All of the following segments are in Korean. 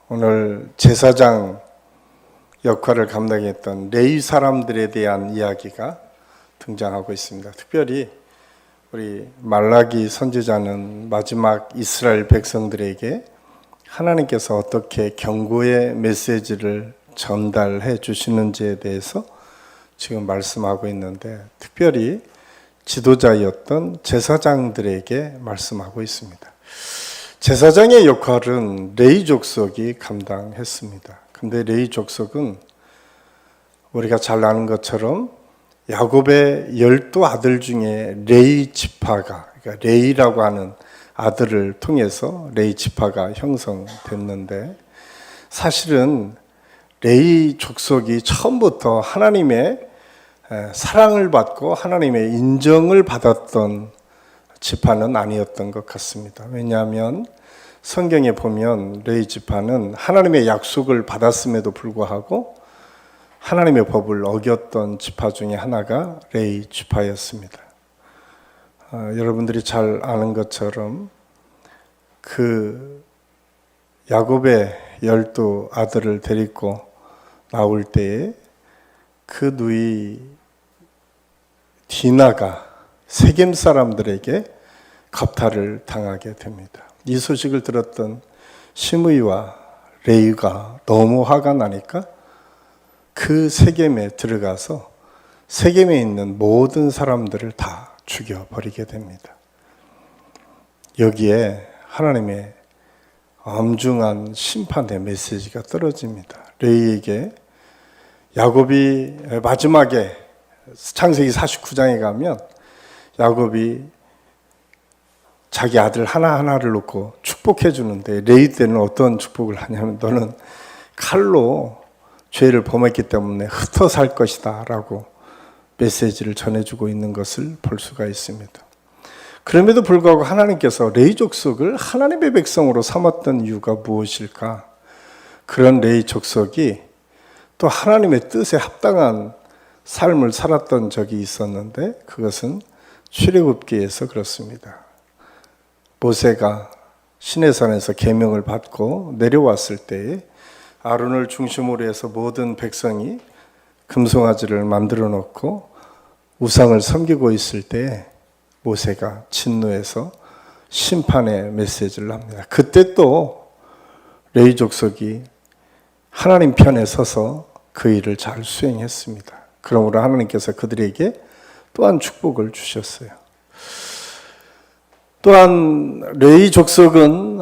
오늘 제사장 역할을 감당했던 레위 사람들에 대한 이야기가 등장하고 있습니다. 특별히 우리 말라기 선지자는 마지막 이스라엘 백성들에게 하나님께서 어떻게 경고의 메시지를 전달해 주시는지에 대해서 지금 말씀하고 있는데, 특별히 지도자였던 제사장들에게 말씀하고 있습니다. 제사장의 역할은 레위 족속이 감당했습니다. 근데 레위 족속은 우리가 잘 아는 것처럼 야곱의 12아들 중에 레위 지파가, 그러니까 레위라고 하는 아들을 통해서 레위 지파가 형성됐는데, 사실은 레위 족속이 처음부터 하나님의 사랑을 받고 하나님의 인정을 받았던 지파는 아니었던 것 같습니다. 왜냐하면 성경에 보면 레위 지파는 하나님의 약속을 받았음에도 불구하고 하나님의 법을 어겼던 지파 중에 하나가 레위 지파였습니다. 여러분들이 잘 아는 것처럼 그 야곱의 12아들을 데리고 나올 때에 그 누이 디나가 세겜 사람들에게 겁탈을 당하게 됩니다. 이 소식을 들었던 시므이와 레위가 너무 화가 나니까 그 세겜에 들어가서 세겜에 있는 모든 사람들을 다 죽여버리게 됩니다. 여기에 하나님의 엄중한 심판의 메시지가 떨어집니다. 레위에게 야곱이 마지막에 창세기 49장에 가면 야곱이 자기 아들 하나하나를 놓고 축복해 주는데, 레위 때는 어떤 축복을 하냐면 너는 칼로 죄를 범했기 때문에 흩어 살 것이다 라고 메시지를 전해주고 있는 것을 볼 수가 있습니다. 그럼에도 불구하고 하나님께서 레위 족속을 하나님의 백성으로 삼았던 이유가 무엇일까? 그런 레위 족속이 또 하나님의 뜻에 합당한 삶을 살았던 적이 있었는데, 그것은 출애굽기에서 그렇습니다. 모세가 시내산에서 계명을 받고 내려왔을 때에 아론을 중심으로 해서 모든 백성이 금송아지를 만들어 놓고 우상을 섬기고 있을 때에 모세가 진노해서 심판의 메시지를 합니다. 그때 또 레위 족속이 하나님 편에 서서 그 일을 잘 수행했습니다. 그러므로 하나님께서 그들에게 또한 축복을 주셨어요. 또한 레위 족속은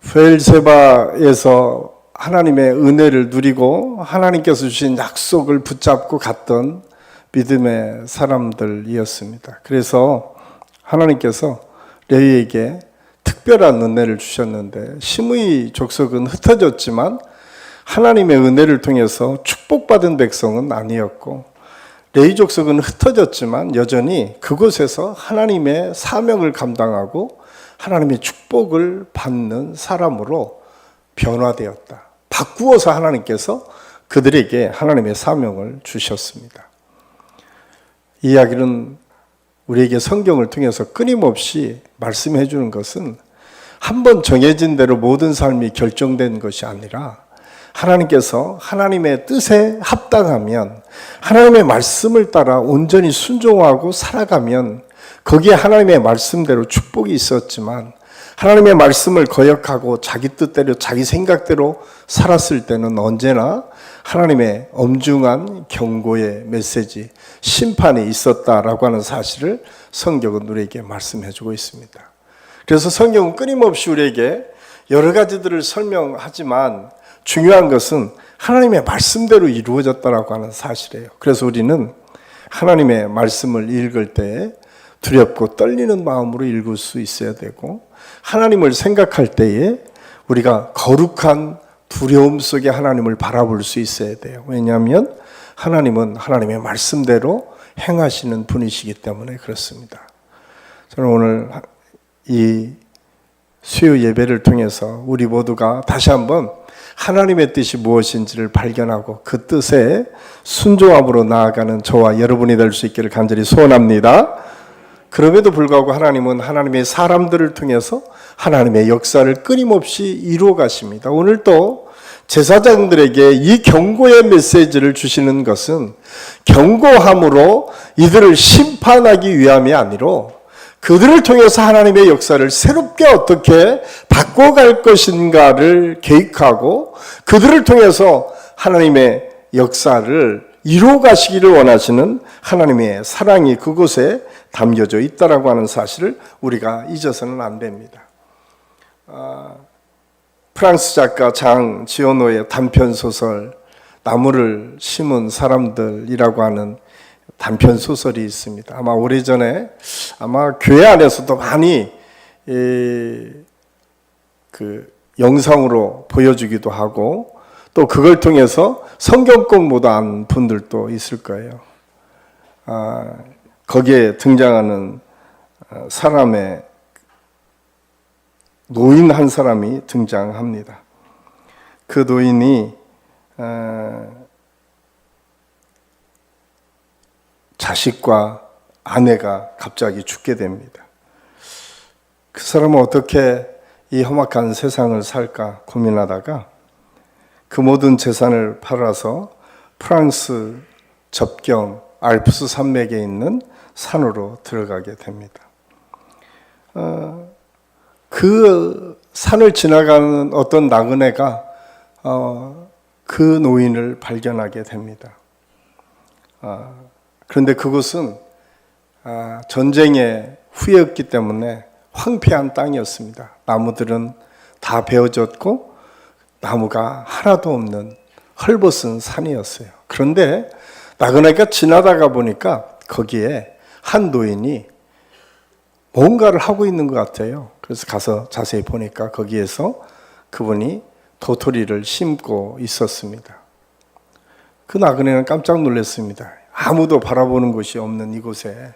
브엘세바에서 하나님의 은혜를 누리고 하나님께서 주신 약속을 붙잡고 갔던 믿음의 사람들이었습니다. 그래서 하나님께서 레위에게 특별한 은혜를 주셨는데, 시므이 족속은 흩어졌지만 하나님의 은혜를 통해서 축복받은 백성은 아니었고, 레위 족속은 흩어졌지만 여전히 그곳에서 하나님의 사명을 감당하고 하나님의 축복을 받는 사람으로 변화되었다. 바꾸어서 하나님께서 그들에게 하나님의 사명을 주셨습니다. 이 이야기는 우리에게 성경을 통해서 끊임없이 말씀해 주는 것은 한번 정해진 대로 모든 삶이 결정된 것이 아니라, 하나님께서 하나님의 뜻에 합당하면, 하나님의 말씀을 따라 온전히 순종하고 살아가면 거기에 하나님의 말씀대로 축복이 있었지만, 하나님의 말씀을 거역하고 자기 뜻대로 자기 생각대로 살았을 때는 언제나 하나님의 엄중한 경고의 메시지, 심판이 있었다라고 하는 사실을 성경은 우리에게 말씀해 주고 있습니다. 그래서 성경은 끊임없이 우리에게 여러 가지들을 설명하지만 중요한 것은 하나님의 말씀대로 이루어졌다라고 하는 사실이에요. 그래서 우리는 하나님의 말씀을 읽을 때 두렵고 떨리는 마음으로 읽을 수 있어야 되고, 하나님을 생각할 때에 우리가 거룩한 두려움 속에 하나님을 바라볼 수 있어야 돼요. 왜냐하면 하나님은 하나님의 말씀대로 행하시는 분이시기 때문에 그렇습니다. 저는 오늘 이 수요 예배를 통해서 우리 모두가 다시 한번 하나님의 뜻이 무엇인지를 발견하고 그 뜻에 순종함으로 나아가는 저와 여러분이 될 수 있기를 간절히 소원합니다. 그럼에도 불구하고 하나님은 하나님의 사람들을 통해서 하나님의 역사를 끊임없이 이루어 가십니다. 오늘도 제사장들에게 이 경고의 메시지를 주시는 것은 경고함으로 이들을 심판하기 위함이 아니라 그들을 통해서 하나님의 역사를 새롭게 어떻게 바꿔갈 것인가를 계획하고 그들을 통해서 하나님의 역사를 이루어 가시기를 원하시는 하나님의 사랑이 그곳에 담겨져 있다라고 하는 사실을 우리가 잊어서는 안 됩니다. 프랑스 작가 장 지오노의 단편 소설 나무를 심은 사람들이라고 하는 단편 소설이 있습니다. 아마 오래전에 교회 안에서도 많이 그 영상으로 보여주기도 하고 또 그걸 통해서 성경꼭 못한 분들도 있을 거예요. 거기에 등장하는 사람의 노인 한 사람이 등장합니다. 그 노인이 자식과 아내가 갑자기 죽게 됩니다. 그 사람은 어떻게 이 험악한 세상을 살까 고민하다가 그 모든 재산을 팔아서 프랑스 접경 알프스 산맥에 있는 산으로 들어가게 됩니다. 그 산을 지나가는 어떤 나그네가 그 노인을 발견하게 됩니다. 그런데 그곳은 전쟁의 후예였기 때문에 황폐한 땅이었습니다. 나무들은 다 베어졌고 나무가 하나도 없는 헐벗은 산이었어요. 그런데 나그네가 지나다가 보니까 거기에 한 노인이 뭔가를 하고 있는 것 같아요. 그래서 가서 자세히 보니까 거기에서 그분이 도토리를 심고 있었습니다. 그 나그네는 깜짝 놀랐습니다. 아무도 바라보는 곳이 없는 이곳에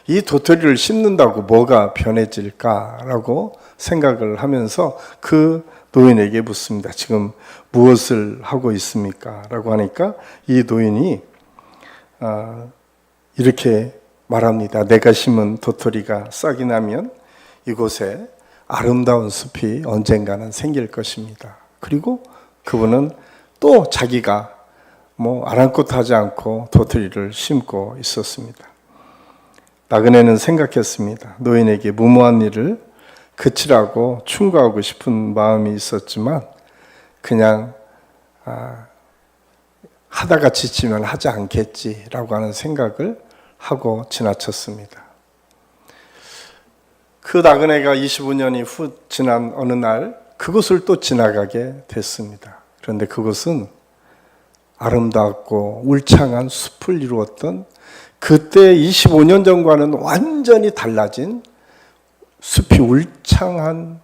이 도토리를 심는다고 뭐가 변해질까라고 생각을 하면서 그 노인에게 묻습니다. 지금 무엇을 하고 있습니까? 라고 하니까 이 노인이 이렇게 말합니다. 내가 심은 도토리가 싹이 나면 이곳에 아름다운 숲이 언젠가는 생길 것입니다. 그리고 그분은 또 자기가 아랑곳하지 않고 도토리를 심고 있었습니다. 나그네는 생각했습니다. 노인에게 무모한 일을 그치라고 충고하고 싶은 마음이 있었지만 그냥 하다가 지치면 하지 않겠지라고 하는 생각을 하고 지나쳤습니다. 그 나그네가 25년이 후 지난 어느 날 그곳을 또 지나가게 됐습니다. 그런데 그곳은 아름답고 울창한 숲을 이루었던 그때 25년 전과는 완전히 달라진 숲이 울창한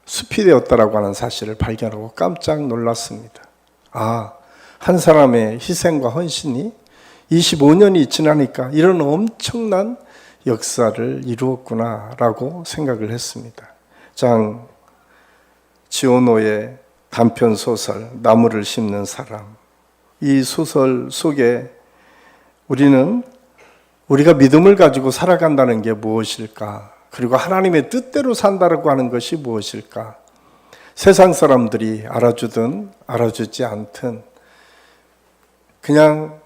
숲이 되었다라고 하는 사실을 발견하고 깜짝 놀랐습니다. 한 사람의 희생과 헌신이 25년이 지나니까 이런 엄청난 역사를 이루었구나라고 생각을 했습니다. 장 지오노의 단편 소설 나무를 심는 사람, 이 소설 속에 우리가 믿음을 가지고 살아간다는 게 무엇일까? 그리고 하나님의 뜻대로 산다고 하는 것이 무엇일까? 세상 사람들이 알아주든 알아주지 않든 그냥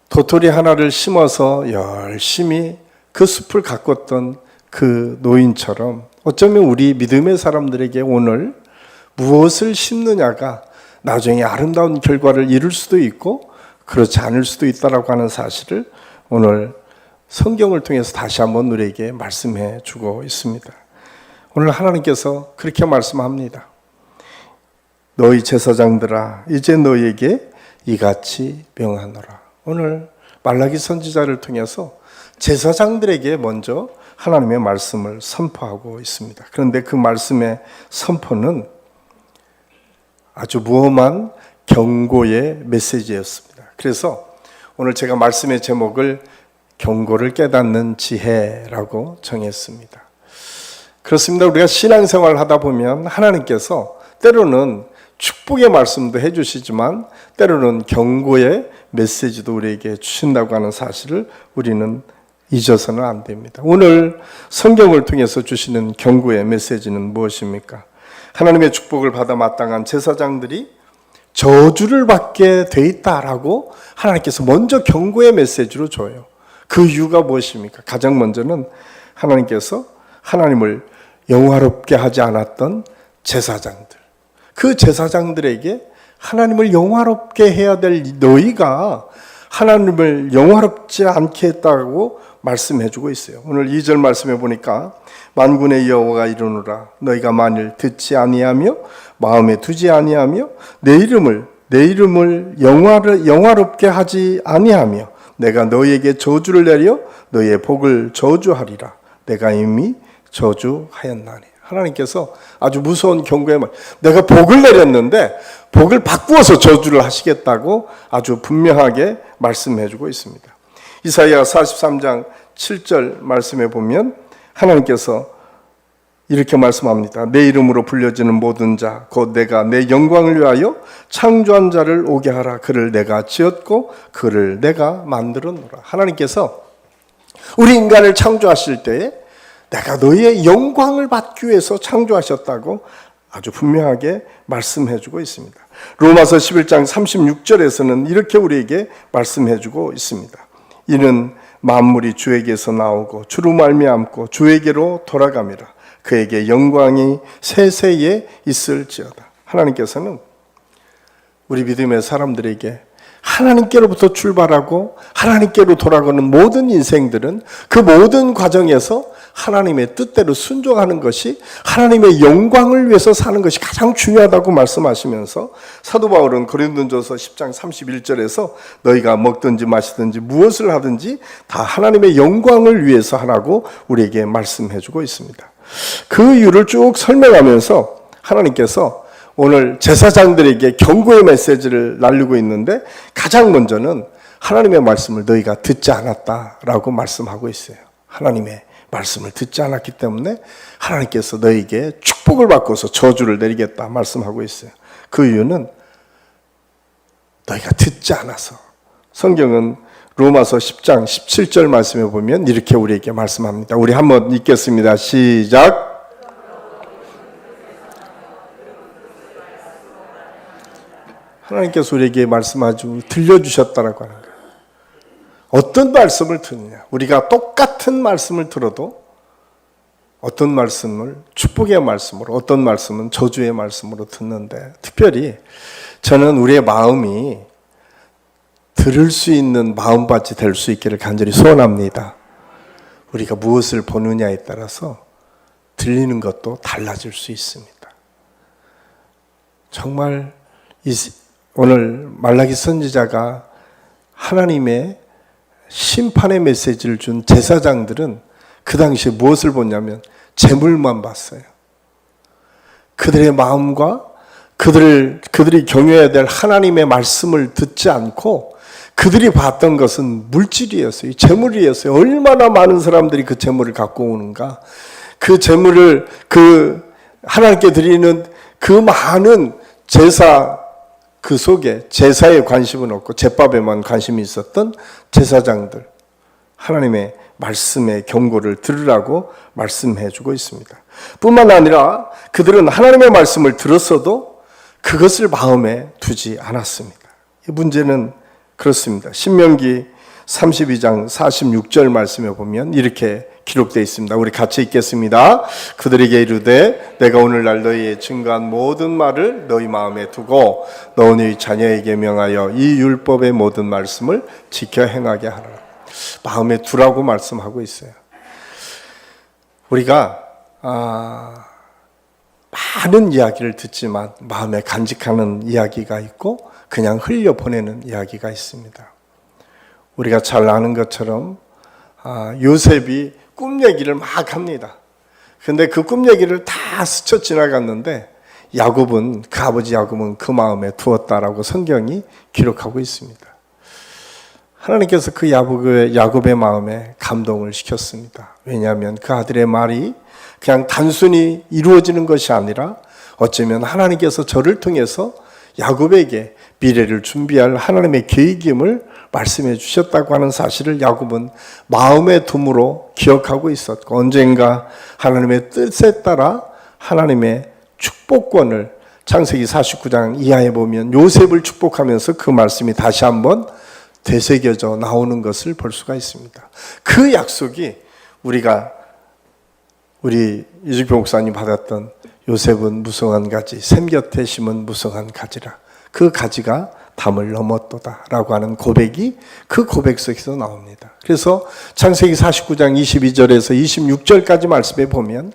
도토리 하나를 심어서 열심히 그 숲을 가꿨던 그 노인처럼 어쩌면 우리 믿음의 사람들에게 오늘 무엇을 심느냐가 나중에 아름다운 결과를 이룰 수도 있고 그렇지 않을 수도 있다라고 하는 사실을 오늘 성경을 통해서 다시 한번 우리에게 말씀해 주고 있습니다. 오늘 하나님께서 그렇게 말씀합니다. 너희 제사장들아 이제 너희에게 이같이 명하노라. 오늘 말라기 선지자를 통해서 제사장들에게 먼저 하나님의 말씀을 선포하고 있습니다. 그런데 그 말씀의 선포는 아주 무엄한 경고의 메시지였습니다. 그래서 오늘 제가 말씀의 제목을 경고를 깨닫는 지혜라고 정했습니다. 그렇습니다. 우리가 신앙생활을 하다 보면 하나님께서 때로는 축복의 말씀도 해주시지만 때로는 경고의 메시지도 우리에게 주신다고 하는 사실을 우리는 잊어서는 안 됩니다. 오늘 성경을 통해서 주시는 경고의 메시지는 무엇입니까? 하나님의 축복을 받아 마땅한 제사장들이 저주를 받게 돼 있다라고 하나님께서 먼저 경고의 메시지로 줘요. 그 이유가 무엇입니까? 가장 먼저는 하나님께서 하나님을 영화롭게 하지 않았던 제사장들, 그 제사장들에게 하나님을 영화롭게 해야 될 너희가 하나님을 영화롭지 않게 했다고 말씀해 주고 있어요. 오늘 2절 말씀해 보니까 만군의 여호와가 이르노라 너희가 만일 듣지 아니하며 마음에 두지 아니하며 내 이름을 영화롭게 하지 아니하며 내가 너희에게 저주를 내려 너희의 복을 저주하리라 내가 이미 저주하였나니. 하나님께서 아주 무서운 경고의 말, 내가 복을 내렸는데 복을 바꾸어서 저주를 하시겠다고 아주 분명하게 말씀해 주고 있습니다. 이사야 43장 7절 말씀해 보면 하나님께서 이렇게 말씀합니다. 내 이름으로 불려지는 모든 자 곧 내가 내 영광을 위하여 창조한 자를 오게 하라. 그를 내가 지었고 그를 내가 만들었노라. 하나님께서 우리 인간을 창조하실 때에 내가 너희의 영광을 받기 위해서 창조하셨다고 아주 분명하게 말씀해 주고 있습니다. 로마서 11장 36절에서는 이렇게 우리에게 말씀해 주고 있습니다. 이는 만물이 주에게서 나오고 주로 말미암고 주에게로 돌아감이라. 그에게 영광이 세세에 있을지어다. 하나님께서는 우리 믿음의 사람들에게 하나님께로부터 출발하고 하나님께로 돌아가는 모든 인생들은 그 모든 과정에서 하나님의 뜻대로 순종하는 것이 하나님의 영광을 위해서 사는 것이 가장 중요하다고 말씀하시면서 사도 바울은 고린도전서 10장 31절에서 너희가 먹든지 마시든지 무엇을 하든지 다 하나님의 영광을 위해서 하라고 우리에게 말씀해 주고 있습니다. 그 이유를 쭉 설명하면서 하나님께서 오늘 제사장들에게 경고의 메시지를 날리고 있는데 가장 먼저는 하나님의 말씀을 너희가 듣지 않았다라고 말씀하고 있어요. 하나님의 말씀을 듣지 않았기 때문에 하나님께서 너희에게 축복을 바꿔서 저주를 내리겠다 말씀하고 있어요. 그 이유는 너희가 듣지 않아서. 성경은 로마서 10장 17절 말씀에 보면 이렇게 우리에게 말씀합니다. 우리 한번 읽겠습니다. 시작. 하나님께서 우리에게 말씀하시고 들려주셨다라고 하는 거예요. 어떤 말씀을 듣느냐. 우리가 똑같은 말씀을 들어도 어떤 말씀을 축복의 말씀으로, 어떤 말씀은 저주의 말씀으로 듣는데, 특별히 저는 우리의 마음이 들을 수 있는 마음밭이 될 수 있기를 간절히 소원합니다. 우리가 무엇을 보느냐에 따라서 들리는 것도 달라질 수 있습니다. 정말 오늘 말라기 선지자가 하나님의 심판의 메시지를 준 제사장들은 그 당시에 무엇을 보냐면 재물만 봤어요. 그들의 마음과 그들이 경외해야 될 하나님의 말씀을 듣지 않고 그들이 봤던 것은 물질이었어요. 재물이었어요. 얼마나 많은 사람들이 그 재물을 갖고 오는가. 그 재물을 하나님께 드리는 그 많은 제사 그 속에 제사에 관심은 없고 제밥에만 관심이 있었던 제사장들, 하나님의 말씀의 경고를 들으라고 말씀해 주고 있습니다. 뿐만 아니라 그들은 하나님의 말씀을 들었어도 그것을 마음에 두지 않았습니다. 이 문제는 그렇습니다. 신명기 32장 46절 말씀에 보면 이렇게 기록되어 있습니다. 우리 같이 읽겠습니다. 그들에게 이르되 내가 오늘날 너희의 증거한 모든 말을 너희 마음에 두고 너희 자녀에게 명하여 이 율법의 모든 말씀을 지켜 행하게 하라. 마음에 두라고 말씀하고 있어요. 우리가 많은 이야기를 듣지만 마음에 간직하는 이야기가 있고 그냥 흘려보내는 이야기가 있습니다. 우리가 잘 아는 것처럼 요셉이 꿈 얘기를 막 합니다. 그런데 그 꿈 얘기를 다 스쳐 지나갔는데 그 아버지 야곱은 그 마음에 두었다라고 성경이 기록하고 있습니다. 하나님께서 그 야곱의 마음에 감동을 시켰습니다. 왜냐하면 그 아들의 말이 그냥 단순히 이루어지는 것이 아니라 어쩌면 하나님께서 저를 통해서 야곱에게 미래를 준비할 하나님의 계획임을 말씀해 주셨다고 하는 사실을 야곱은 마음의 둠으로 기억하고 있었고, 언젠가 하나님의 뜻에 따라 하나님의 축복권을 창세기 49장 이하에 보면 요셉을 축복하면서 그 말씀이 다시 한번 되새겨져 나오는 것을 볼 수가 있습니다. 그 약속이 우리 이주표 목사님 받았던 요셉은 무성한 가지, 샘 곁에 심은 무성한 가지라. 그 가지가 담을 넘었도다 라고 하는 고백이 그 고백 속에서 나옵니다. 그래서 창세기 49장 22절에서 26절까지 말씀해 보면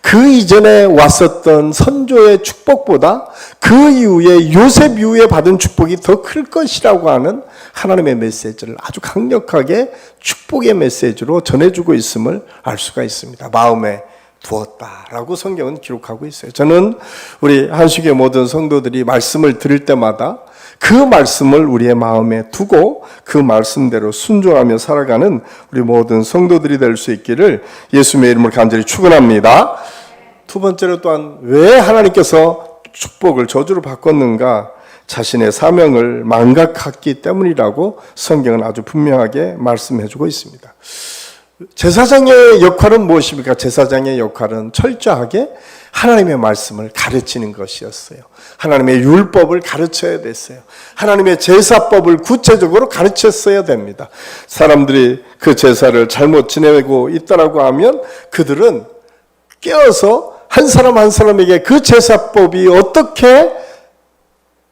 그 이전에 왔었던 선조의 축복보다 그 이후에 요셉 이후에 받은 축복이 더 클 것이라고 하는 하나님의 메시지를 아주 강력하게 축복의 메시지로 전해주고 있음을 알 수가 있습니다. 마음에 두었다라고 성경은 기록하고 있어요. 저는 우리 한식의 모든 성도들이 말씀을 들을 때마다 그 말씀을 우리의 마음에 두고 그 말씀대로 순종하며 살아가는 우리 모든 성도들이 될 수 있기를 예수님의 이름으로 간절히 축원합니다. 두 번째로 또한 왜 하나님께서 축복을 저주로 바꿨는가? 자신의 사명을 망각했기 때문이라고 성경은 아주 분명하게 말씀해주고 있습니다. 제사장의 역할은 무엇입니까? 제사장의 역할은 철저하게 하나님의 말씀을 가르치는 것이었어요. 하나님의 율법을 가르쳐야 됐어요. 하나님의 제사법을 구체적으로 가르쳤어야 됩니다. 사람들이 그 제사를 잘못 지내고 있다라고 하면 그들은 깨어서 한 사람 한 사람에게 그 제사법이 어떻게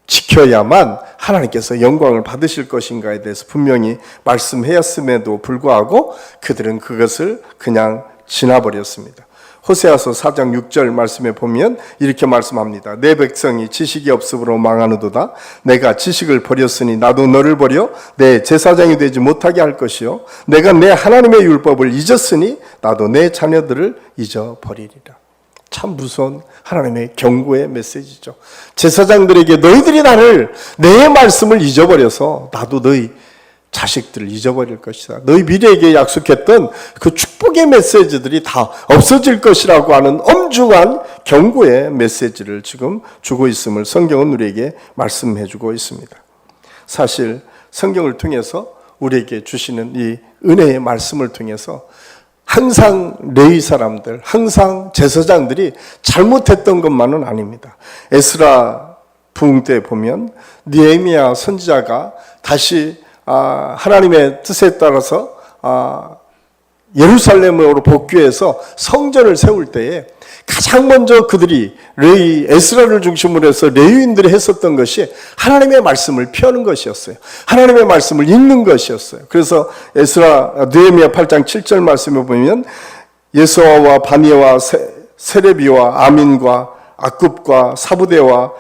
지켜야만 하나님께서 영광을 받으실 것인가에 대해서 분명히 말씀하였음에도 불구하고 그들은 그것을 그냥 지나버렸습니다. 호세아서 4장 6절 말씀에 보면 이렇게 말씀합니다. 내 백성이 지식이 없으므로 망하노도다. 내가 지식을 버렸으니 나도 너를 버려 내 제사장이 되지 못하게 할 것이요 내가 내 하나님의 율법을 잊었으니 나도 내 자녀들을 잊어버리리라. 참 무서운 하나님의 경고의 메시지죠. 제사장들에게 너희들이 내 말씀을 잊어버려서 나도 너희 자식들을 잊어버릴 것이다. 너희 미래에게 약속했던 그 축복의 메시지들이 다 없어질 것이라고 하는 엄중한 경고의 메시지를 지금 주고 있음을 성경은 우리에게 말씀해주고 있습니다. 사실 성경을 통해서 우리에게 주시는 이 은혜의 말씀을 통해서 항상 레위 사람들, 항상 제사장들이 잘못했던 것만은 아닙니다. 에스라 부흥 때 보면 느헤미야 선지자가 다시 하나님의 뜻에 따라서 예루살렘으로 복귀해서 성전을 세울 때에 가장 먼저 그들이 에스라를 중심으로 해서 레위인들이 했었던 것이 하나님의 말씀을 펴는 것이었어요. 하나님의 말씀을 읽는 것이었어요. 그래서 느헤미야 8장 7절 말씀에 보면 예수아와 바니와 세레비와 아민과 아굽과 사부대와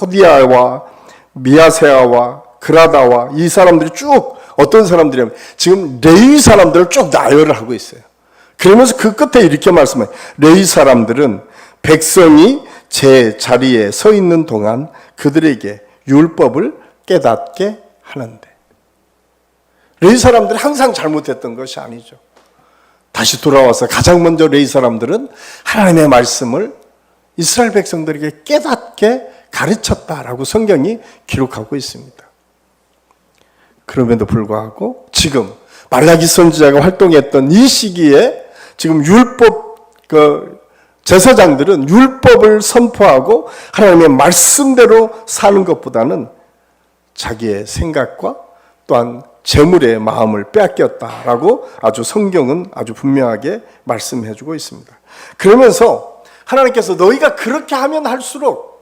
호디아와 미아세아와 그라다와 이 사람들이 쭉 어떤 사람들이냐면 지금 레위 사람들을 쭉 나열을 하고 있어요. 그러면서 그 끝에 이렇게 말씀해요. 레위 사람들은 백성이 제 자리에 서 있는 동안 그들에게 율법을 깨닫게 하는데, 레위 사람들이 항상 잘못했던 것이 아니죠. 다시 돌아와서 가장 먼저 레위 사람들은 하나님의 말씀을 이스라엘 백성들에게 깨닫게 가르쳤다라고 성경이 기록하고 있습니다. 그럼에도 불구하고 지금 말라기 선지자가 활동했던 이 시기에 지금 제사장들은 율법을 선포하고 하나님의 말씀대로 사는 것보다는 자기의 생각과 또한 재물의 마음을 빼앗겼다라고 아주 성경은 아주 분명하게 말씀해주고 있습니다. 그러면서 하나님께서 너희가 그렇게 하면 할수록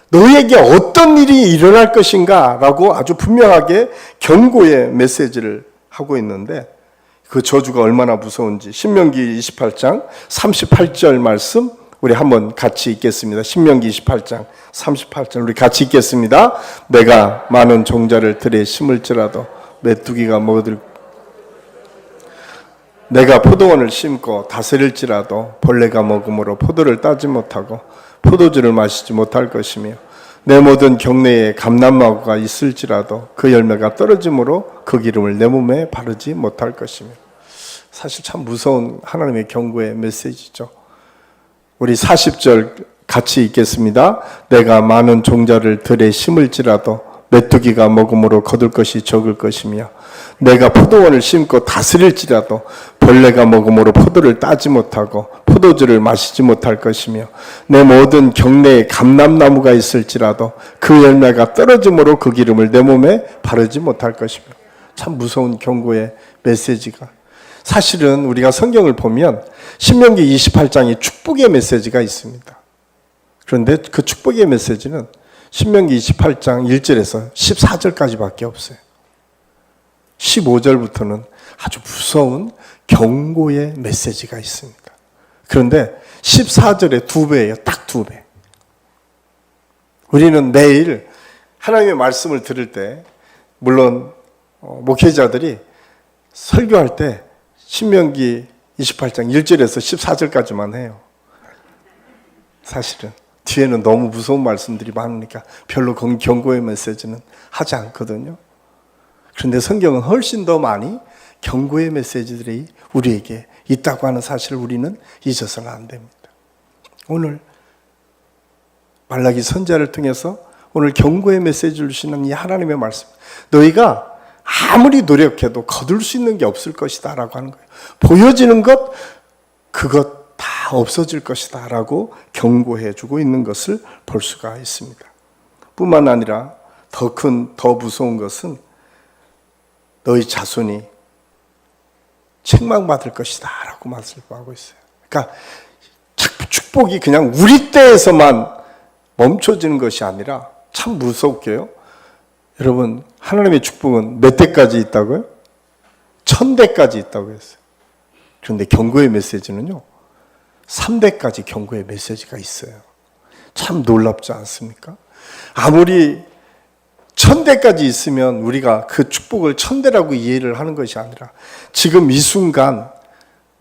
너희에게 어떤 일이 일어날 것인가 라고 아주 분명하게 경고의 메시지를 하고 있는데, 그 저주가 얼마나 무서운지 신명기 28장 38절 말씀 우리 한번 같이 읽겠습니다. 신명기 28장 38절 우리 같이 읽겠습니다. 내가 많은 종자를 들에 심을지라도 메뚜기가 먹어들, 내가 포도원을 심고 다스릴지라도 벌레가 먹음으로 포도를 따지 못하고 포도주를 마시지 못할 것이며 내 모든 경내에 감람나무가 있을지라도 그 열매가 떨어짐으로 그 기름을 내 몸에 바르지 못할 것이며. 사실 참 무서운 하나님의 경고의 메시지죠. 우리 40절 같이 읽겠습니다. 내가 많은 종자를 들에 심을지라도 메뚜기가 먹음으로 거둘 것이 적을 것이며 내가 포도원을 심고 다스릴지라도 벌레가 먹음으로 포도를 따지 못하고 포도주를 마시지 못할 것이며 내 모든 경내에 감람나무가 있을지라도 그 열매가 떨어짐으로 그 기름을 내 몸에 바르지 못할 것이며. 참 무서운 경고의 메시지가. 사실은 우리가 성경을 보면 신명기 28장에 축복의 메시지가 있습니다. 그런데 그 축복의 메시지는 신명기 28장 1절에서 14절까지밖에 없어요. 15절부터는 아주 무서운 경고의 메시지가 있습니다. 그런데 14절의 2배예요. 딱 2배. 우리는 매일 하나님의 말씀을 들을 때, 물론 목회자들이 설교할 때 신명기 28장 1절에서 14절까지만 해요. 사실은 뒤에는 너무 무서운 말씀들이 많으니까 별로 경고의 메시지는 하지 않거든요. 그런데 성경은 훨씬 더 많이 경고의 메시지들이 우리에게 있다고 하는 사실을 우리는 잊어서는 안 됩니다. 오늘 말라기 선지자를 통해서 오늘 경고의 메시지를 주시는 이 하나님의 말씀, 너희가 아무리 노력해도 거둘 수 있는 게 없을 것이다 라고 하는 거예요. 보여지는 것, 그것 다 없어질 것이다 라고 경고해 주고 있는 것을 볼 수가 있습니다. 뿐만 아니라 더 무서운 것은 너희 자손이 책망받을 것이다 라고 말씀하고 있어요. 그러니까 축복이 그냥 우리 때에서만 멈춰지는 것이 아니라 참 무섭게요. 여러분, 하나님의 축복은 몇 대까지 있다고요? 1000대까지 있다고 했어요. 그런데 경고의 메시지는요, 3대까지 경고의 메시지가 있어요. 참 놀랍지 않습니까? 아무리 1000대까지 있으면 우리가 그 축복을 1000대라고 이해를 하는 것이 아니라 지금 이 순간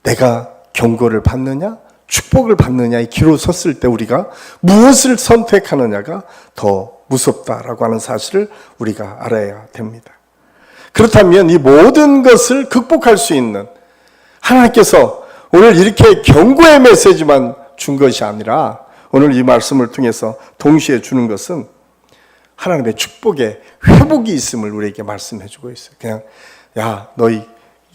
내가 경고를 받느냐 축복을 받느냐의 기로 섰을 때 우리가 무엇을 선택하느냐가 더 무섭다라고 하는 사실을 우리가 알아야 됩니다. 그렇다면 이 모든 것을 극복할 수 있는 하나님께서 오늘 이렇게 경고의 메시지만 준 것이 아니라 오늘 이 말씀을 통해서 동시에 주는 것은 하나님의 축복의 회복이 있음을 우리에게 말씀해 주고 있어요. 그냥 야, 너희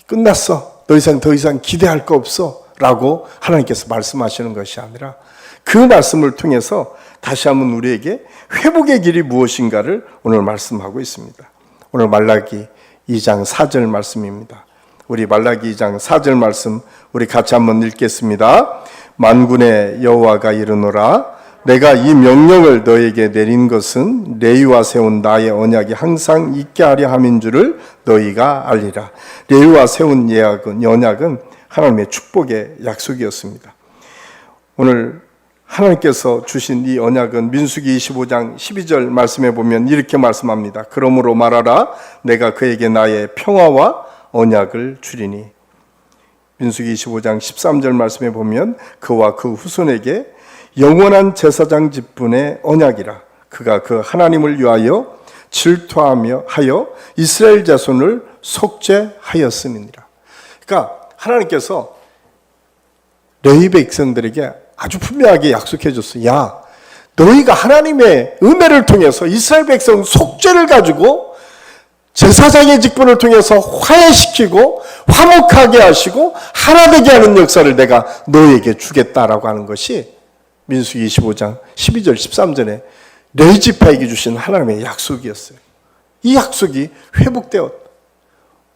끝났어. 더 이상 기대할 거 없어. 라고 하나님께서 말씀하시는 것이 아니라 그 말씀을 통해서 다시 한번 우리에게 회복의 길이 무엇인가를 오늘 말씀하고 있습니다. 오늘 말라기 2장 4절 말씀입니다. 우리 말라기 2장 4절 말씀 우리 같이 한번 읽겠습니다. 만군의 여호와가 이르노라 내가 이 명령을 너에게 내린 것은 레위와 세운 나의 언약이 항상 있게 하려 함인 줄을 너희가 알리라. 레위와 세운 언약은 하나님의 축복의 약속이었습니다. 오늘 하나님께서 주신 이 언약은 민수기 25장 12절 말씀에 보면 이렇게 말씀합니다. 그러므로 말하라 내가 그에게 나의 평화와 언약을 주리니. 민수기 25장 13절 말씀에 보면 그와 그 후손에게 영원한 제사장 직분의 언약이라. 그가 그 하나님을 위하여 질투하며 하여 이스라엘 자손을 속죄하였음이니라. 그러니까 하나님께서 레위 백성들에게 아주 분명하게 약속해 줬어요. 야, 너희가 하나님의 은혜를 통해서 이스라엘 백성 속죄를 가지고 제사장의 직분을 통해서 화해시키고 화목하게 하시고 하나 되게 하는 역사를 내가 너희에게 주겠다라고 하는 것이 민수기 25장 12절 13절에 레위 지파에게 주신 하나님의 약속이었어요. 이 약속이 회복되었다.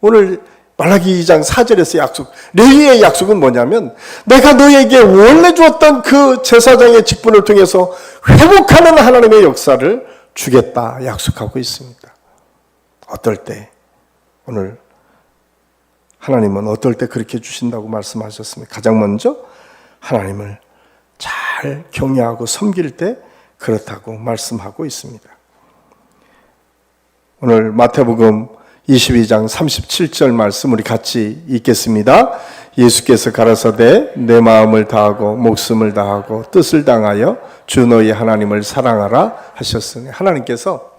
오늘 말라기 2장 4절에서 약속, 레위의 약속은 뭐냐면 내가 너에게 원래 주었던 그 제사장의 직분을 통해서 회복하는 하나님의 역사를 주겠다 약속하고 있습니다. 어떨 때, 오늘 하나님은 어떨 때 그렇게 주신다고 말씀하셨습니까? 가장 먼저 하나님을 잘 경외하고 섬길 때 그렇다고 말씀하고 있습니다. 오늘 마태복음 22장 37절 말씀 우리 같이 읽겠습니다. 예수께서 가라사대 내 마음을 다하고 목숨을 다하고 뜻을 다하여 주 너희 하나님을 사랑하라 하셨으니 하나님께서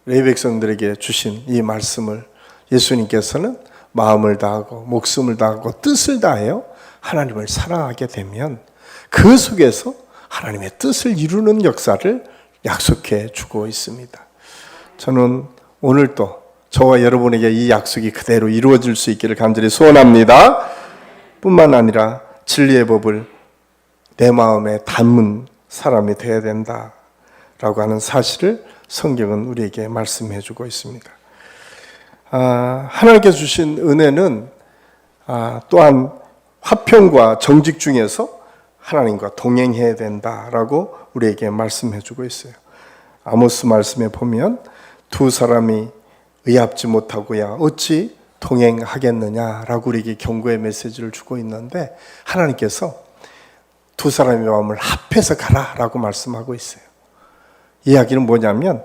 레위 백성들에게 주신 이 말씀을 예수님께서는 마음을 다하고 목숨을 다하고 뜻을 다하여 하나님을 사랑하게 되면 그 속에서 하나님의 뜻을 이루는 역사를 약속해 주고 있습니다. 저는 오늘도 저와 여러분에게 이 약속이 그대로 이루어질 수 있기를 간절히 소원합니다. 뿐만 아니라 진리의 법을 내 마음에 담은 사람이 되어야 된다라고 하는 사실을 성경은 우리에게 말씀해 주고 있습니다. 하나님께서 주신 은혜는 또한 화평과 정직 중에서 하나님과 동행해야 된다라고 우리에게 말씀해 주고 있어요. 아모스 말씀에 보면 두 사람이 의합지 못하고야 어찌 동행하겠느냐라고 우리에게 경고의 메시지를 주고 있는데, 하나님께서 두 사람의 마음을 합해서 가라라고 말씀하고 있어요. 이야기는 뭐냐면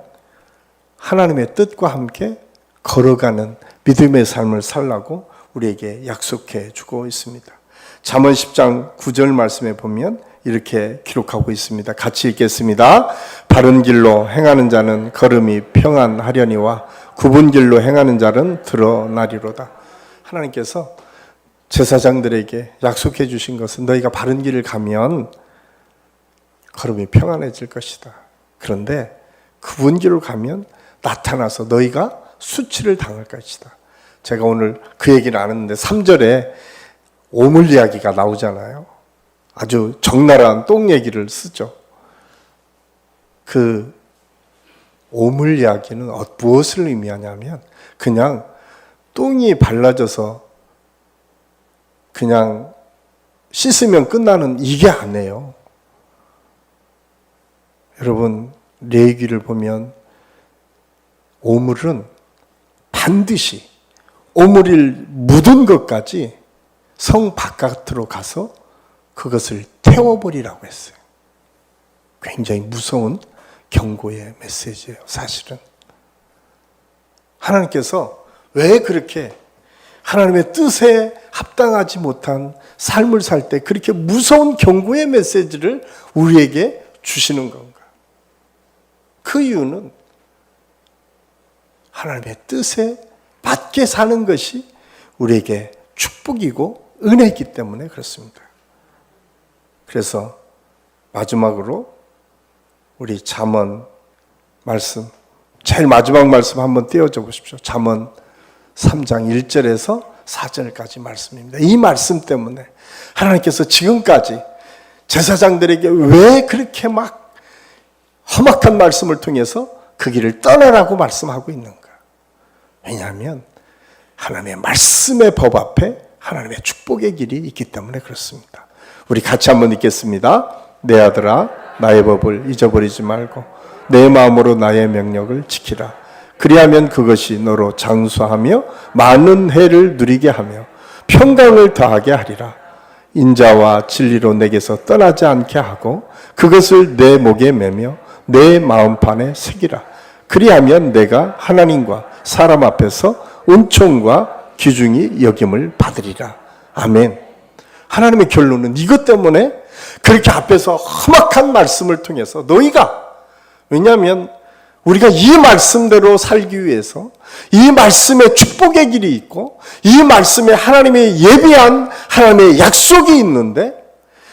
하나님의 뜻과 함께 걸어가는 믿음의 삶을 살라고 우리에게 약속해 주고 있습니다. 잠언 10장 9절 말씀에 보면 이렇게 기록하고 있습니다. 같이 읽겠습니다. 바른 길로 행하는 자는 걸음이 평안하려니와 굽은 길로 행하는 자는 드러나리로다. 하나님께서 제사장들에게 약속해 주신 것은 너희가 바른 길을 가면 걸음이 평안해질 것이다. 그런데 굽은 길로 가면 나타나서 너희가 수치를 당할 것이다. 제가 오늘 그 얘기를 안 했는데 3절에 오물 이야기가 나오잖아요. 아주 적나라한 똥 얘기를 쓰죠. 그 오물 이야기는 무엇을 의미하냐면 그냥 똥이 발라져서 그냥 씻으면 끝나는 이게 아니에요. 여러분, 레위기를 보면 오물은 반드시 오물이 묻은 것까지 성 바깥으로 가서 그것을 태워버리라고 했어요. 굉장히 무서운 경고의 메시지예요, 사실은. 하나님께서 왜 그렇게 하나님의 뜻에 합당하지 못한 삶을 살 때 그렇게 무서운 경고의 메시지를 우리에게 주시는 건가? 그 이유는 하나님의 뜻에 맞게 사는 것이 우리에게 축복이고 은혜이기 때문에 그렇습니다. 그래서 마지막으로 우리 잠언 말씀, 제일 마지막 말씀 한번 띄워줘 보십시오. 잠언 3장 1절에서 4절까지 말씀입니다. 이 말씀 때문에 하나님께서 지금까지 제사장들에게 왜 그렇게 막 험악한 말씀을 통해서 그 길을 떠나라고 말씀하고 있는가? 왜냐하면 하나님의 말씀의 법 앞에 하나님의 축복의 길이 있기 때문에 그렇습니다. 우리 같이 한번 읽겠습니다. 내 아들아, 나의 법을 잊어버리지 말고 내 마음으로 나의 명령을 지키라. 그리하면 그것이 너로 장수하며 많은 해를 누리게 하며 평강을 더하게 하리라. 인자와 진리로 내게서 떠나지 않게 하고 그것을 내 목에 매며 내 마음판에 새기라. 그리하면 내가 하나님과 사람 앞에서 은총과 귀중히 여김을 받으리라. 아멘. 하나님의 결론은 이것 때문에 그렇게 앞에서 험악한 말씀을 통해서 너희가, 왜냐하면 우리가 이 말씀대로 살기 위해서 이 말씀에 축복의 길이 있고 이 말씀에 하나님의 예비한 하나님의 약속이 있는데,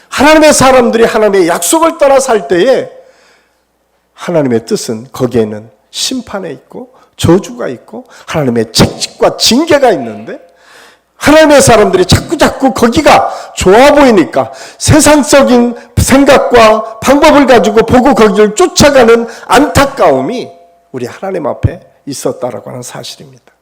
하나님의 사람들이 하나님의 약속을 떠나 살 때에 하나님의 뜻은 거기에는 심판에 있고 저주가 있고 하나님의 책직과 징계가 있는데, 하나님의 사람들이 자꾸 거기가 좋아 보이니까 세상적인 생각과 방법을 가지고 보고 거기를 쫓아가는 안타까움이 우리 하나님 앞에 있었다라고 하는 사실입니다.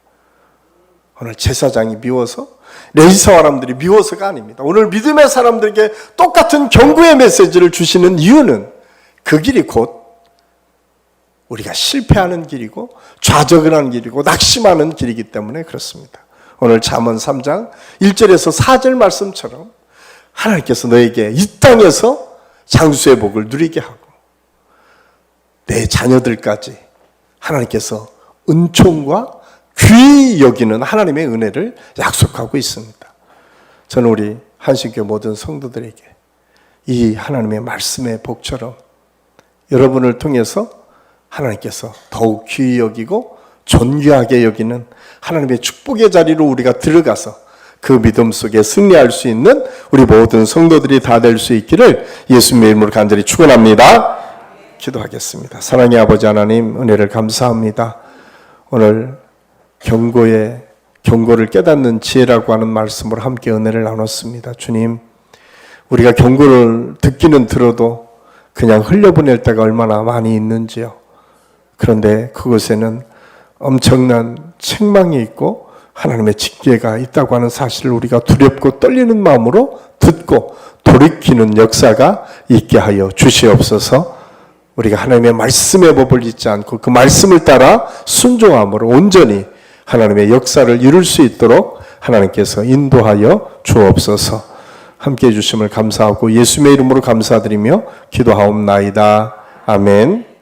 오늘 제사장이 미워서, 레위 사람들이 미워서가 아닙니다. 오늘 믿음의 사람들에게 똑같은 경고의 메시지를 주시는 이유는 그 길이 곧 우리가 실패하는 길이고 좌절을 하는 길이고 낙심하는 길이기 때문에 그렇습니다. 오늘 잠언 3장 1절에서 4절 말씀처럼 하나님께서 너에게 이 땅에서 장수의 복을 누리게 하고 내 자녀들까지 하나님께서 은총과 귀히 여기는 하나님의 은혜를 약속하고 있습니다. 저는 우리 한신교회 모든 성도들에게 이 하나님의 말씀의 복처럼 여러분을 통해서 하나님께서 더욱 귀히 여기고 존귀하게 여기는 하나님의 축복의 자리로 우리가 들어가서 그 믿음 속에 승리할 수 있는 우리 모든 성도들이 다 될 수 있기를 예수님의 이름으로 간절히 축원합니다. 기도하겠습니다. 사랑의 아버지 하나님, 은혜를 감사합니다. 오늘 경고를 깨닫는 지혜라고 하는 말씀으로 함께 은혜를 나눴습니다. 주님, 우리가 경고를 듣기는 들어도 그냥 흘려보낼 때가 얼마나 많이 있는지요. 그런데 그곳에는 엄청난 책망이 있고 하나님의 징계가 있다고 하는 사실을 우리가 두렵고 떨리는 마음으로 듣고 돌이키는 역사가 있게 하여 주시옵소서. 우리가 하나님의 말씀에 법을 잊지 않고 그 말씀을 따라 순종함으로 온전히 하나님의 역사를 이룰 수 있도록 하나님께서 인도하여 주옵소서. 함께해 주심을 감사하고 예수님의 이름으로 감사드리며 기도하옵나이다. 아멘.